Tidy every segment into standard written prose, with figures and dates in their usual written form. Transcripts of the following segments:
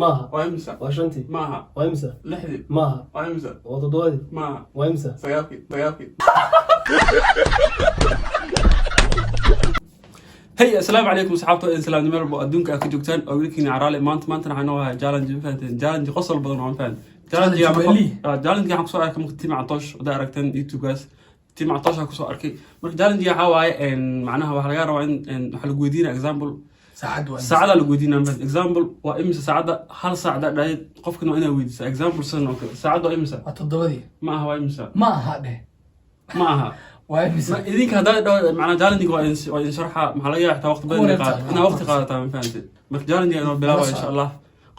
maaha waa imisa waa shantii maaha waa imisa lixdii maaha waa imisa waa toddobadii maaha waa imisa sagaalkii hey assalaamu calaykum asxaabta islaam meel walba adduunka aad ka joogtaan oo wiilkiina caraale maanta waxaan noo hayaa challenge fahanteen challenge qosol badan oo fahan challenge waxaan kusoo arkay markii Tim Catosh wada aragteen YouTube-gaas Tim Catosh ku soo arkay marka challenge waxa waaye macnaha waxa laga rabaa in waxa lagu weydiinaa example saacada lagu weydiinaa example waa imisa saacada hal saacada dhayd qofkana waa inaa weydiisaa example san oo kale saacada waa imisa waa toddobadii ma aha waa imisa ma aha dheh ma aha waa imisa idinka hadda dhaw macnaha challenge waa in sharxa maxaa laga yaabaa waqti badan inaa waqti qaadataa ma fahanteen marka challenge inoo bilaabo insha Allah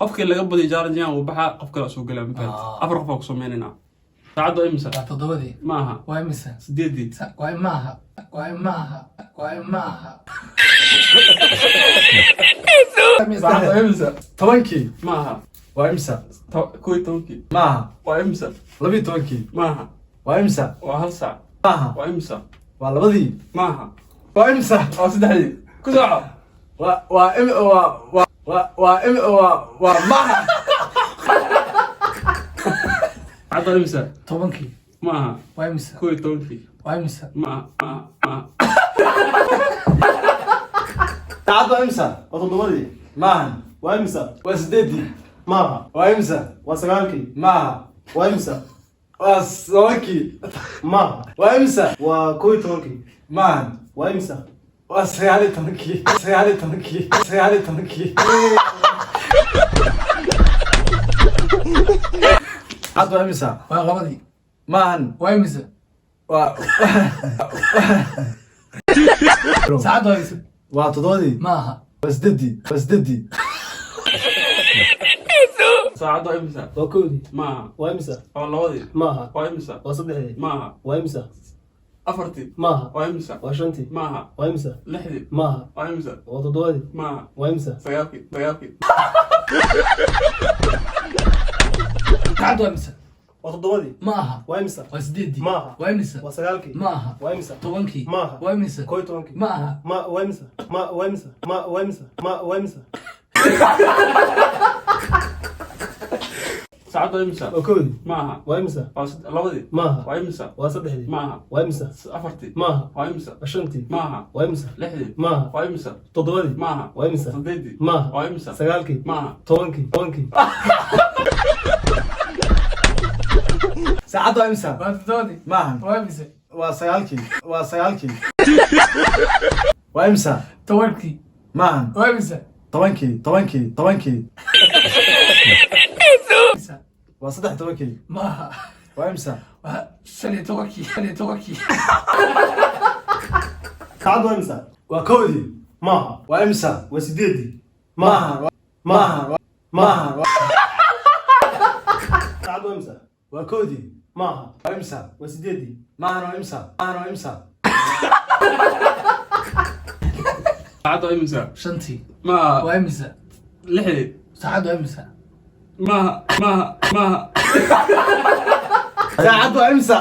qofkii laga badiyo challenge uu baxa qof kale soo galaa ma fahanteen afar qof oo ku sameynayna saacada waa imisa waa toddobadii ma aha waa imisa sideedii waa maaha waa maaha waa maaha waa imisa tobankii maaha waa imisa kow iyo tobankii maaha waa imisa labiyo tobankii maaha waa imisa waa hal saac maaha waa imisa waa labadii maaha waa imisa waa saddexdii ku sooco waa maaha saacada waa imisa tobankii maaha waa imisa kow iyo tobankii waa imisa maaha saacad waa imisa waa toddobadii maaha waa imisa waa sideedii maaha waa imisa waa sagaalkii maaha waa imisa waa tobankii maaha waa imisa waa kow iyo tobankii maaha waa imisa waa sagaal iyo tobankii saacad waa imisa waa labadii maahan waa imisa waa saacad waa imisa waa toddobadii maaha waa sideedii saacada waa imisa waa kowdii maaha waa imisa waa labadii maaha waa imisa waa saddexdii maaha waa imisa afartii maaha waa imisa waa shantii maaha waa imisa lixdii maaha waa imisa waa toddobadii maaha waa imisa sagaalkii saacad waa imisa waa toddobadii maaha waa imisa waa sideedii maaha waa imisa waa sagaalkii maaha waa imisa tobankii maaha waa imisa kow iyo tobankii maaha waa imisa waa imisa waa imisa waa imisa saacada waa imisa waa kowdii maaha waa imisa waa labadii maaha waa imisa waa saddexdii maaha waa imisa afartii maaha waa imisa waa shantii maaha waa imisa lixdii maaha waa imisa toddobadii maaha waa imisa sideedii maaha waa imisa sagaalkii maaha tobankii saacad waa imisa waa toddobadii maahan waa imisa waa sagaalkii waa imisa tobankii maahan waa imisa tobankii waa saddex tobankii maaha waa imisa waa shan iyo tobankii saacad waa imisa waa kowdii maaha waa imisa waa sideedii maaha saacad waa imisa waa kowdii maaha waa imisa waa sideedii maahan waa imisa saacada waa imisa shantii maaha waa imisa lixdii saacad waa imisa maaha saacad waa imisa